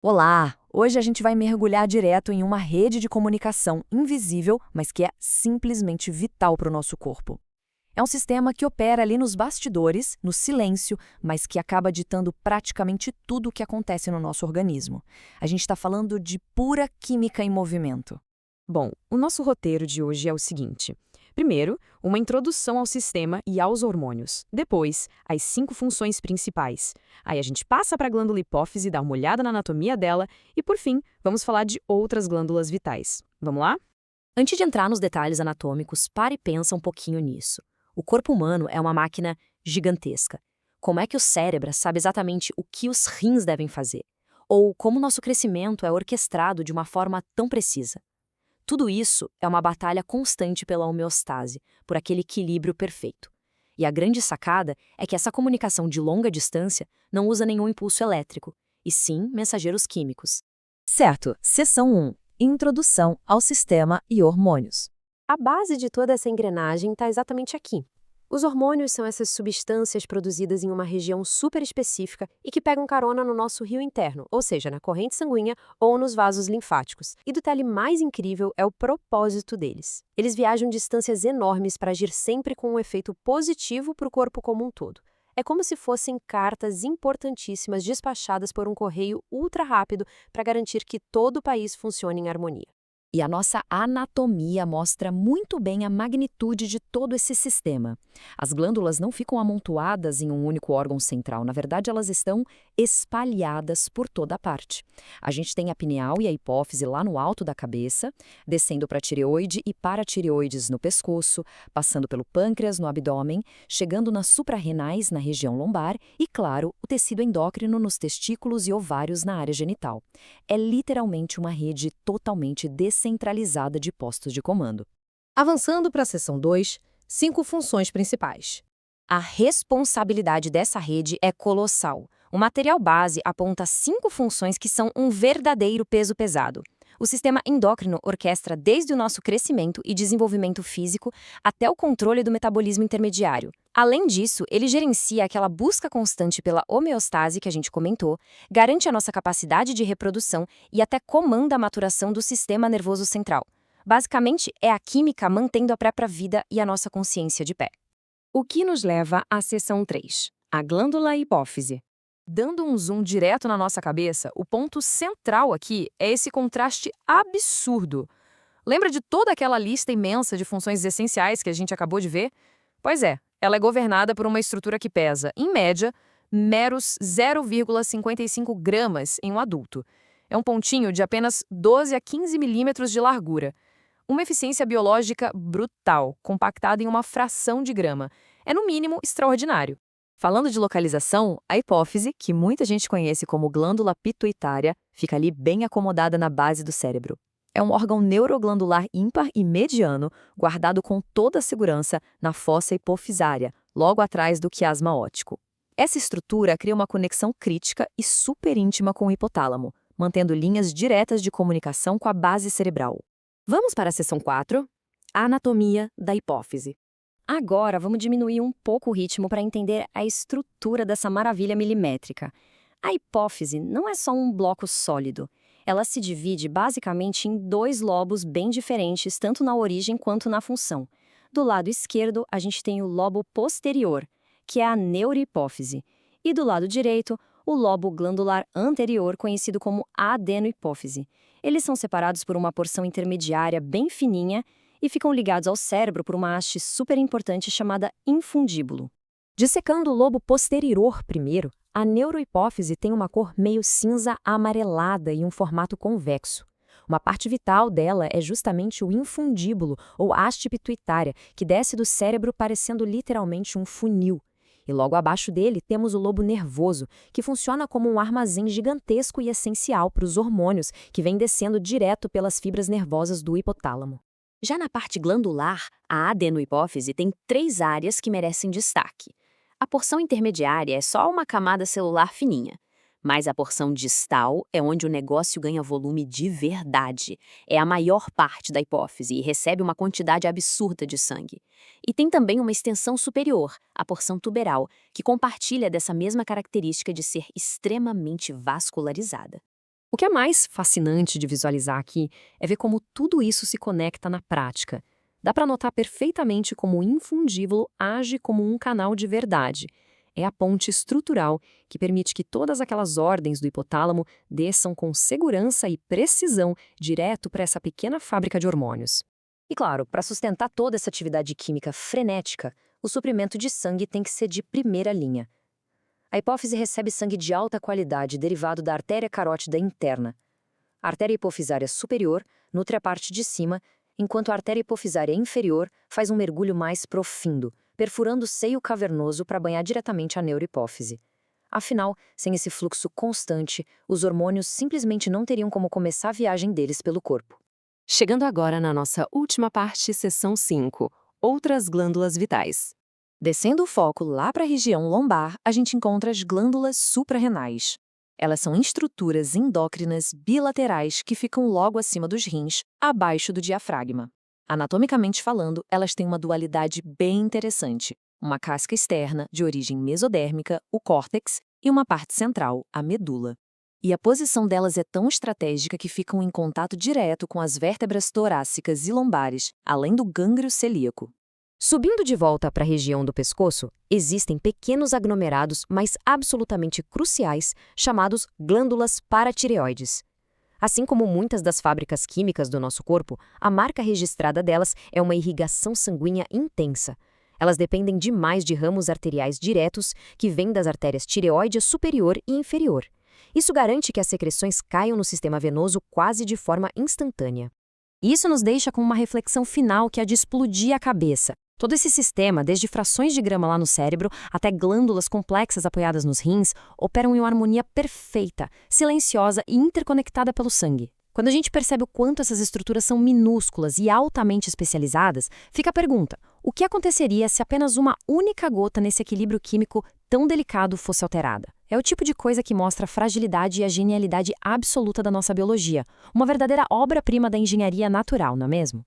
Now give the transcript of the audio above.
Olá! Hoje a gente vai mergulhar direto em uma rede de comunicação invisível, mas que é simplesmente vital para o nosso corpo. É um sistema que opera ali nos bastidores, no silêncio, mas que acaba ditando praticamente tudo o que acontece no nosso organismo. A gente está falando de pura química em movimento. Bom, o nosso roteiro de hoje é o seguinte. Primeiro, uma introdução ao sistema e aos hormônios. Depois, as 5 funções principais. Aí a gente passa para a glândula hipófise, dá uma olhada na anatomia dela e, por fim, vamos falar de outras glândulas vitais. Vamos lá? Antes de entrar nos detalhes anatômicos, pare e pensa um pouquinho nisso. O corpo humano é uma máquina gigantesca. Como é que o cérebro sabe exatamente o que os rins devem fazer? Ou como nosso crescimento é orquestrado de uma forma tão precisa? Tudo isso é uma batalha constante pela homeostase, por aquele equilíbrio perfeito. E a grande sacada é que essa comunicação de longa distância não usa nenhum impulso elétrico, e sim mensageiros químicos. Certo, seção 1. Introdução ao sistema e hormônios. A base de toda essa engrenagem está exatamente aqui. Os hormônios são essas substâncias produzidas em uma região super específica e que pegam carona no nosso rio interno, ou seja, na corrente sanguínea ou nos vasos linfáticos. E o detalhe mais incrível é o propósito deles. Eles viajam distâncias enormes para agir sempre com um efeito positivo para o corpo como um todo. É como se fossem cartas importantíssimas despachadas por um correio ultra rápido para garantir que todo o país funcione em harmonia. E a nossa anatomia mostra muito bem a magnitude de todo esse sistema. As glândulas não ficam amontoadas em um único órgão central, na verdade, elas estão espalhadas por toda a parte. A gente tem a pineal e a hipófise lá no alto da cabeça, descendo para a tireoide e paratireoides no pescoço, passando pelo pâncreas no abdômen, chegando nas suprarrenais na região lombar e, claro, o tecido endócrino nos testículos e ovários na área genital. É literalmente uma rede totalmente descentralizada de postos de comando. Avançando para a seção 2, 5 funções principais. A responsabilidade dessa rede é colossal. O material base aponta 5 funções que são um verdadeiro peso pesado. O sistema endócrino orquestra desde o nosso crescimento e desenvolvimento físico até o controle do metabolismo intermediário. Além disso, ele gerencia aquela busca constante pela homeostase que a gente comentou, garante a nossa capacidade de reprodução e até comanda a maturação do sistema nervoso central. Basicamente, é a química mantendo a própria vida e a nossa consciência de pé. O que nos leva à seção 3, a glândula hipófise. Dando um zoom direto na nossa cabeça, o ponto central aqui é esse contraste absurdo. Lembra de toda aquela lista imensa de funções essenciais que a gente acabou de ver? Pois é, ela é governada por uma estrutura que pesa, em média, meros 0,55 gramas em um adulto. É um pontinho de apenas 12 a 15 milímetros de largura. Uma eficiência biológica brutal, compactada em uma fração de grama. É, no mínimo, extraordinário. Falando de localização, a hipófise, que muita gente conhece como glândula pituitária, fica ali bem acomodada na base do cérebro. É um órgão neuroglandular ímpar e mediano, guardado com toda a segurança na fossa hipofisária, logo atrás do quiasma óptico. Essa estrutura cria uma conexão crítica e super íntima com o hipotálamo, mantendo linhas diretas de comunicação com a base cerebral. Vamos para a seção 4, a anatomia da hipófise. Agora, vamos diminuir um pouco o ritmo para entender a estrutura dessa maravilha milimétrica. A hipófise não é só um bloco sólido. Ela se divide basicamente em 2 lobos bem diferentes, tanto na origem quanto na função. Do lado esquerdo, a gente tem o lobo posterior, que é a neurohipófise, e do lado direito, o lobo glandular anterior, conhecido como adenohipófise. Eles são separados por uma porção intermediária bem fininha e ficam ligados ao cérebro por uma haste super importante chamada infundíbulo. Dissecando o lobo posterior primeiro, a neurohipófise tem uma cor meio cinza amarelada e um formato convexo. Uma parte vital dela é justamente o infundíbulo, ou haste pituitária, que desce do cérebro parecendo literalmente um funil. E logo abaixo dele temos o lobo nervoso, que funciona como um armazém gigantesco e essencial para os hormônios que vêm descendo direto pelas fibras nervosas do hipotálamo. Já na parte glandular, a adenohipófise tem 3 áreas que merecem destaque. A porção intermediária é só uma camada celular fininha, mas a porção distal é onde o negócio ganha volume de verdade. É a maior parte da hipófise e recebe uma quantidade absurda de sangue. E tem também uma extensão superior, a porção tuberal, que compartilha dessa mesma característica de ser extremamente vascularizada. O que é mais fascinante de visualizar aqui é ver como tudo isso se conecta na prática. Dá para notar perfeitamente como o infundíbulo age como um canal de verdade. É a ponte estrutural que permite que todas aquelas ordens do hipotálamo desçam com segurança e precisão direto para essa pequena fábrica de hormônios. E claro, para sustentar toda essa atividade química frenética, o suprimento de sangue tem que ser de primeira linha. A hipófise recebe sangue de alta qualidade derivado da artéria carótida interna. A artéria hipofisária superior nutre a parte de cima, enquanto a artéria hipofisária inferior faz um mergulho mais profundo, perfurando o seio cavernoso para banhar diretamente a neurohipófise. Afinal, sem esse fluxo constante, os hormônios simplesmente não teriam como começar a viagem deles pelo corpo. Chegando agora na nossa última parte, seção 5, outras glândulas vitais. Descendo o foco lá para a região lombar, a gente encontra as glândulas suprarrenais. Elas são estruturas endócrinas bilaterais que ficam logo acima dos rins, abaixo do diafragma. Anatomicamente falando, elas têm uma dualidade bem interessante. Uma casca externa, de origem mesodérmica, o córtex, e uma parte central, a medula. E a posição delas é tão estratégica que ficam em contato direto com as vértebras torácicas e lombares, além do gânglio celíaco. Subindo de volta para a região do pescoço, existem pequenos aglomerados, mas absolutamente cruciais, chamados glândulas paratireoides. Assim como muitas das fábricas químicas do nosso corpo, a marca registrada delas é uma irrigação sanguínea intensa. Elas dependem demais de ramos arteriais diretos que vêm das artérias tireoide superior e inferior. Isso garante que as secreções caiam no sistema venoso quase de forma instantânea. E isso nos deixa com uma reflexão final que é a de explodir a cabeça. Todo esse sistema, desde frações de grama lá no cérebro até glândulas complexas apoiadas nos rins, operam em uma harmonia perfeita, silenciosa e interconectada pelo sangue. Quando a gente percebe o quanto essas estruturas são minúsculas e altamente especializadas, fica a pergunta: o que aconteceria se apenas uma única gota nesse equilíbrio químico tão delicado fosse alterada? É o tipo de coisa que mostra a fragilidade e a genialidade absoluta da nossa biologia, uma verdadeira obra-prima da engenharia natural, não é mesmo?